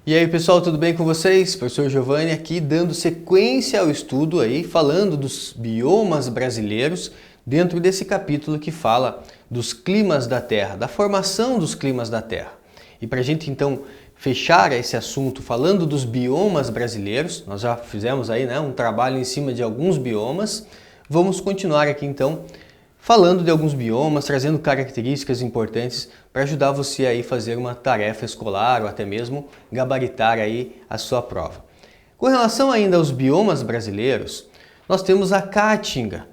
E aí pessoal, tudo bem com vocês? Professor Giovanni aqui dando sequência ao estudo aí, falando dos biomas brasileiros dentro desse capítulo que fala dos climas da Terra, da formação dos climas da Terra. E para a gente então fechar esse assunto falando dos biomas brasileiros, nós já fizemos aí um trabalho em cima de alguns biomas, vamos continuar aqui então falando de alguns biomas, trazendo características importantes para ajudar você aí a fazer uma tarefa escolar ou até mesmo gabaritar aí a sua prova. Com relação ainda aos biomas brasileiros, nós temos a Caatinga,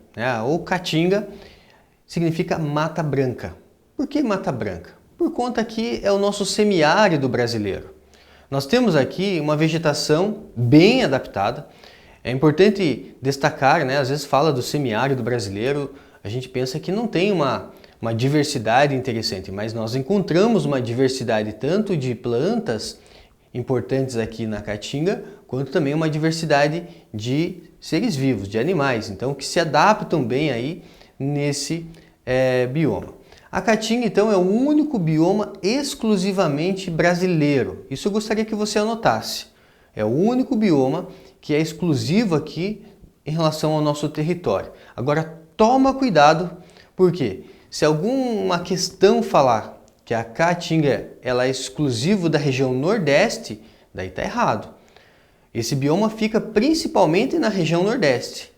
ou Caatinga significa Mata Branca. Por que Mata Branca? Por conta que é o nosso semiárido brasileiro. Nós temos aqui uma vegetação bem adaptada. É importante destacar, às vezes fala do semiárido brasileiro, a gente pensa que não tem uma diversidade interessante, mas nós encontramos uma diversidade tanto de plantas importantes aqui na Caatinga, quanto também uma diversidade de seres vivos, de animais, então que se adaptam bem aí nesse bioma. A Caatinga, então, é o único bioma exclusivamente brasileiro. Isso eu gostaria que você anotasse. É o único bioma que é exclusivo aqui em relação ao nosso território. Agora, toma cuidado, porque se alguma questão falar que a Caatinga ela é exclusivo da região Nordeste, daí está errado. Esse bioma fica principalmente na região Nordeste.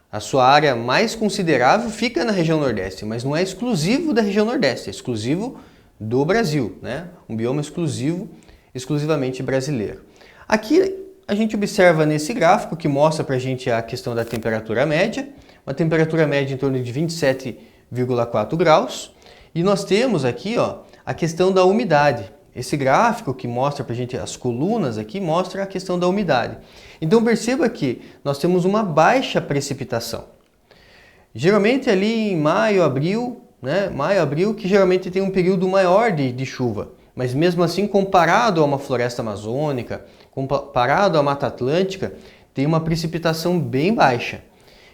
A sua área mais considerável fica na região Nordeste, mas não é exclusivo da região Nordeste, é exclusivo do Brasil, Um bioma exclusivo, exclusivamente brasileiro. Aqui a gente observa nesse gráfico que mostra para a gente a questão da temperatura média, uma temperatura média em torno de 27,4 graus. E nós temos aqui a questão da umidade. Esse gráfico que mostra para a gente as colunas aqui mostra a questão da umidade. Então perceba que nós temos uma baixa precipitação. Geralmente ali em maio, abril, que geralmente tem um período maior de chuva. Mas mesmo assim, comparado a uma floresta amazônica, comparado à Mata Atlântica, tem uma precipitação bem baixa.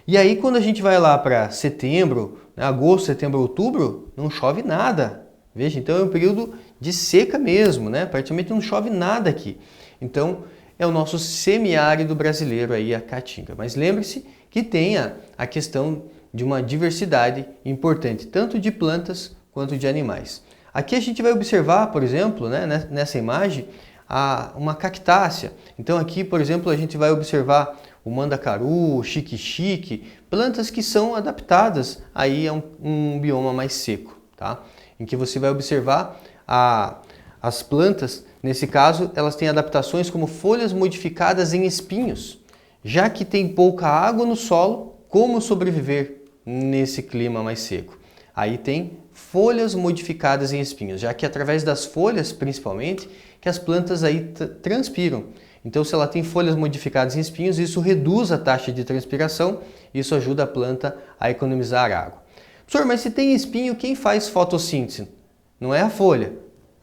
E aí quando a gente vai lá para setembro, agosto, setembro, outubro, não chove nada. Veja, então é um período de seca mesmo, praticamente não chove nada aqui. Então é o nosso semiárido brasileiro aí, a Caatinga. Mas lembre-se que tem a questão de uma diversidade importante, tanto de plantas quanto de animais. Aqui a gente vai observar, por exemplo, nessa imagem, uma cactácea. Então aqui, por exemplo, a gente vai observar o mandacaru, o xique-xique, plantas que são adaptadas aí a um bioma mais seco, Em que você vai observar as plantas, nesse caso, elas têm adaptações como folhas modificadas em espinhos. Já que tem pouca água no solo, como sobreviver nesse clima mais seco? Aí tem folhas modificadas em espinhos, já que através das folhas, principalmente, que as plantas aí transpiram. Então, se ela tem folhas modificadas em espinhos, isso reduz a taxa de transpiração, isso ajuda a planta a economizar água. Professor, mas se tem espinho, quem faz fotossíntese? Não é a folha.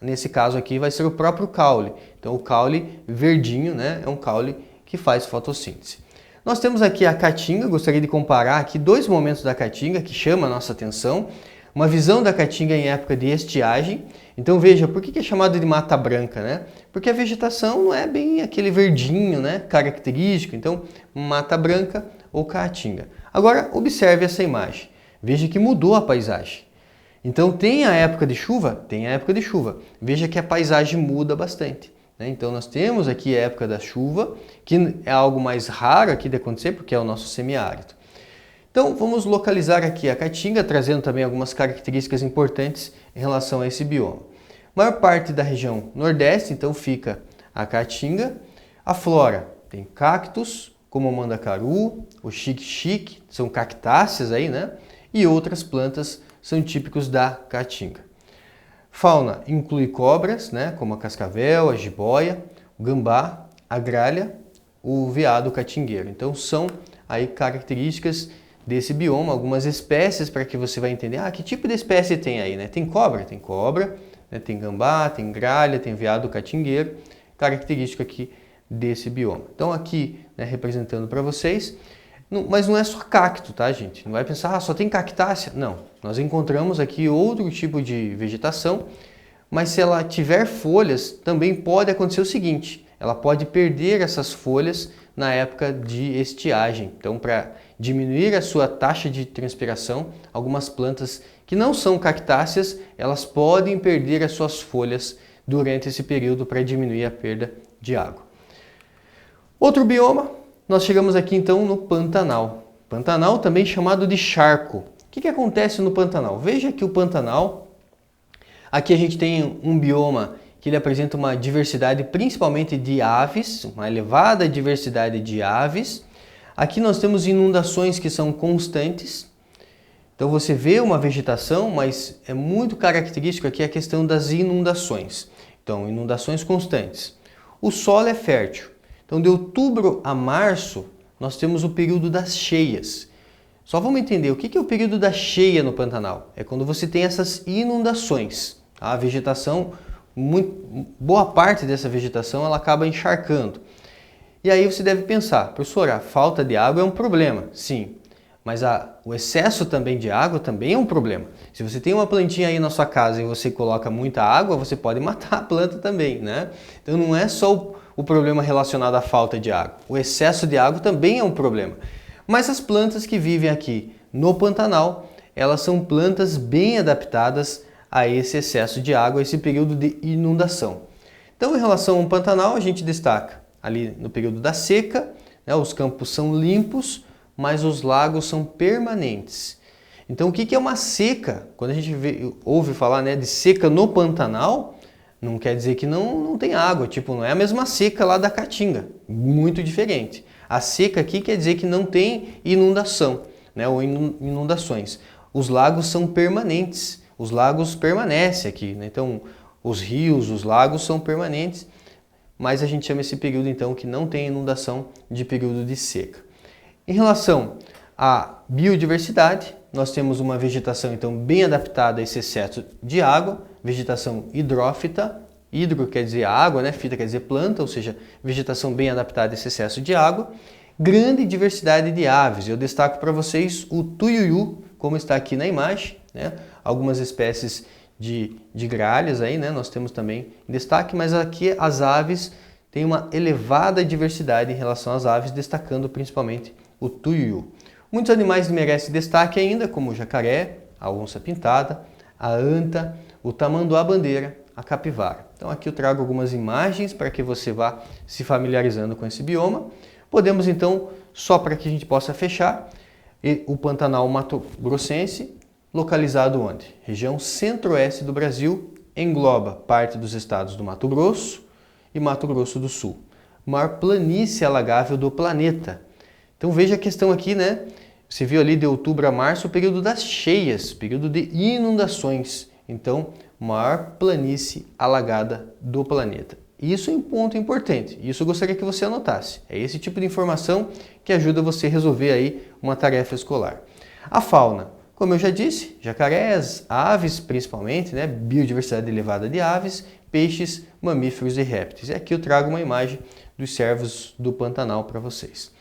Nesse caso aqui vai ser o próprio caule. Então, o caule verdinho, é um caule que faz fotossíntese. Nós temos aqui a Caatinga, gostaria de comparar aqui dois momentos da Caatinga que chamam a nossa atenção. Uma visão da Caatinga em época de estiagem. Então veja, por que é chamado de Mata Branca? Porque a vegetação não é bem aquele verdinho característico. Então, Mata Branca ou Caatinga. Agora, observe essa imagem. Veja que mudou a paisagem. Então, tem a época de chuva? Tem a época de chuva. Veja que a paisagem muda bastante. Então, nós temos aqui a época da chuva, que é algo mais raro aqui de acontecer, porque é o nosso semiárido. Então, vamos localizar aqui a Caatinga, trazendo também algumas características importantes em relação a esse bioma. A maior parte da região Nordeste, então, fica a Caatinga. A flora tem cactos, como o mandacaru, o xique-xique, são cactáceas aí, E outras plantas são típicos da Caatinga. Fauna inclui cobras, como a cascavel, a jiboia, o gambá, a gralha, o veado catingueiro. Então, são aí características desse bioma, algumas espécies para que você vai entender, que tipo de espécie tem aí, Tem cobra, tem gambá, tem gralha, tem veado catingueiro, característica aqui desse bioma. Então aqui, representando para vocês, mas não é só cacto, tá, gente? Não vai pensar, só tem cactácea. Não, nós encontramos aqui outro tipo de vegetação, mas se ela tiver folhas, também pode acontecer o seguinte, ela pode perder essas folhas na época de estiagem. Então, para diminuir a sua taxa de transpiração, algumas plantas que não são cactáceas, elas podem perder as suas folhas durante esse período para diminuir a perda de água. Outro bioma, nós chegamos aqui então no Pantanal. Pantanal também chamado de charco. O que acontece no Pantanal? Veja que o Pantanal, aqui a gente tem um bioma que ele apresenta uma diversidade principalmente de aves, uma elevada diversidade de aves. Aqui nós temos inundações que são constantes. Então você vê uma vegetação, mas é muito característico aqui a questão das inundações. Então, inundações constantes. O solo é fértil. Então, de outubro a março, nós temos o período das cheias. Só vamos entender o que é o período da cheia no Pantanal. É quando você tem essas inundações. A vegetação, boa parte dessa vegetação, ela acaba encharcando. E aí você deve pensar, professor, a falta de água é um problema. Sim, mas o excesso também de água também é um problema. Se você tem uma plantinha aí na sua casa e você coloca muita água, você pode matar a planta também, né? Então não é só o problema relacionado à falta de água. O excesso de água também é um problema. Mas as plantas que vivem aqui no Pantanal, elas são plantas bem adaptadas a esse excesso de água, a esse período de inundação. Então, em relação ao Pantanal, a gente destaca ali no período da seca, né, os campos são limpos, mas os lagos são permanentes. Então, o que é uma seca? Quando a gente ouve falar, né, de seca no Pantanal, não quer dizer que não tem água, tipo, não é a mesma seca lá da Caatinga, muito diferente. A seca aqui quer dizer que não tem inundação, né, ou inundações. Os lagos são permanentes, os lagos permanecem aqui, né? Então os rios, os lagos são permanentes, mas a gente chama esse período então que não tem inundação de período de seca. Em relação à biodiversidade, nós temos uma vegetação então bem adaptada a esse excesso de água, vegetação hidrófita, hidro quer dizer água, né? Fita quer dizer planta, ou seja, vegetação bem adaptada a esse excesso de água, grande diversidade de aves. Eu destaco para vocês o tuiuiu, como está aqui na imagem, né? Algumas espécies de gralhas aí, né? Nós temos também em destaque, mas aqui as aves têm uma elevada diversidade em relação às aves, destacando principalmente o tuiuiu. Muitos animais merecem destaque ainda, como o jacaré, a onça pintada, a anta, o tamanduá-bandeira, a capivara. Então aqui eu trago algumas imagens para que você vá se familiarizando com esse bioma. Podemos então, só para que a gente possa fechar, o Pantanal Mato-Grossense, localizado onde? Região centro-oeste do Brasil, engloba parte dos estados do Mato Grosso e Mato Grosso do Sul. Maior planície alagável do planeta. Então veja a questão aqui, né? Você viu ali de outubro a março o período das cheias, período de inundações. Então, maior planície alagada do planeta. Isso é um ponto importante. Isso eu gostaria que você anotasse. É esse tipo de informação que ajuda você a resolver aí uma tarefa escolar. A fauna, como eu já disse, jacarés, aves principalmente, né? Biodiversidade elevada de aves, peixes, mamíferos e répteis. E aqui eu trago uma imagem dos cervos do Pantanal para vocês.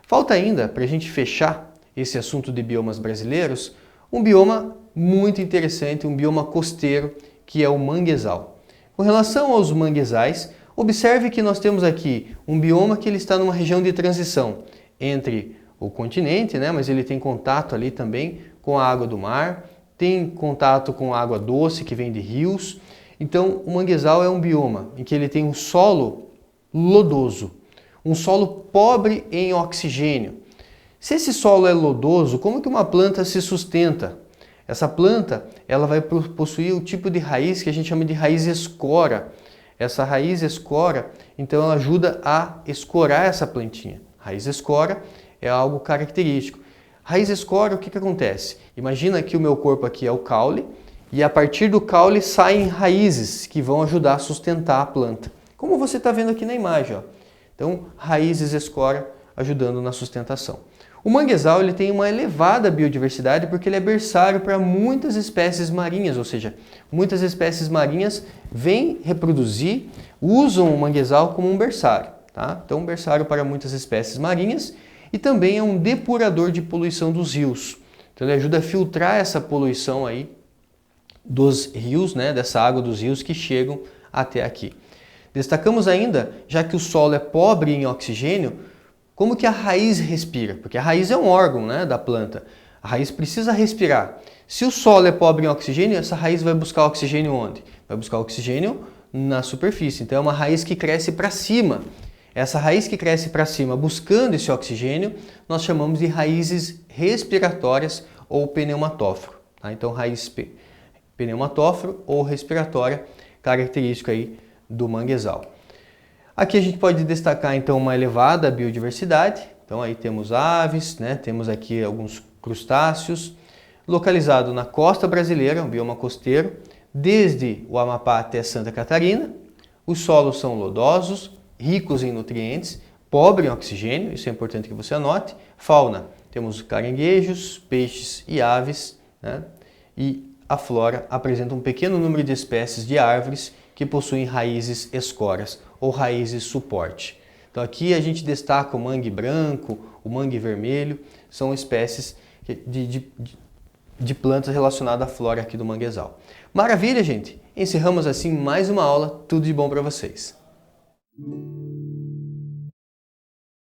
Falta ainda, para a gente fechar esse assunto de biomas brasileiros, um bioma muito interessante, um bioma costeiro, que é o manguezal. Com relação aos manguezais, observe que nós temos aqui um bioma que ele está numa região de transição entre o continente, né, mas ele tem contato ali também com a água do mar, tem contato com a água doce que vem de rios. Então, o manguezal é um bioma em que ele tem um solo lodoso, um solo pobre em oxigênio. Se esse solo é lodoso, como que uma planta se sustenta? Essa planta ela vai possuir o tipo de raiz que a gente chama de raiz escora. Essa raiz escora, então ela ajuda a escorar essa plantinha. Raiz escora é algo característico. Raiz escora, o que acontece? Imagina que o meu corpo aqui é o caule e a partir do caule saem raízes que vão ajudar a sustentar a planta. Como você está vendo aqui na imagem, ó. Então, raízes escora ajudando na sustentação. O manguezal ele tem uma elevada biodiversidade porque ele é berçário para muitas espécies marinhas, ou seja, muitas espécies marinhas vêm reproduzir, usam o manguezal como um berçário. Tá? Então, um berçário para muitas espécies marinhas e também é um depurador de poluição dos rios. Então, ele ajuda a filtrar essa poluição aí dos rios, né, dessa água dos rios que chegam até aqui. Destacamos ainda, já que o solo é pobre em oxigênio, como que a raiz respira, porque a raiz é um órgão, né, da planta. A raiz precisa respirar. Se o solo é pobre em oxigênio, essa raiz vai buscar oxigênio onde? Vai buscar oxigênio na superfície. Então é uma raiz que cresce para cima. Essa raiz que cresce para cima buscando esse oxigênio, nós chamamos de raízes respiratórias ou pneumatóforo. Tá? Então raiz pneumatóforo ou respiratória, característico aí do manguezal. Aqui a gente pode destacar então uma elevada biodiversidade. Então aí temos aves, né? Temos aqui alguns crustáceos, localizado na costa brasileira, um bioma costeiro, desde o Amapá até Santa Catarina. Os solos são lodosos, ricos em nutrientes, pobre em oxigênio, isso é importante que você anote. Fauna, temos caranguejos, peixes e aves, né? E a flora apresenta um pequeno número de espécies de árvores que possuem raízes escoras ou raízes suporte. Então aqui a gente destaca o mangue branco, o mangue vermelho, são espécies de plantas relacionadas à flora aqui do manguezal. Maravilha, gente! Encerramos assim mais uma aula. Tudo de bom para vocês!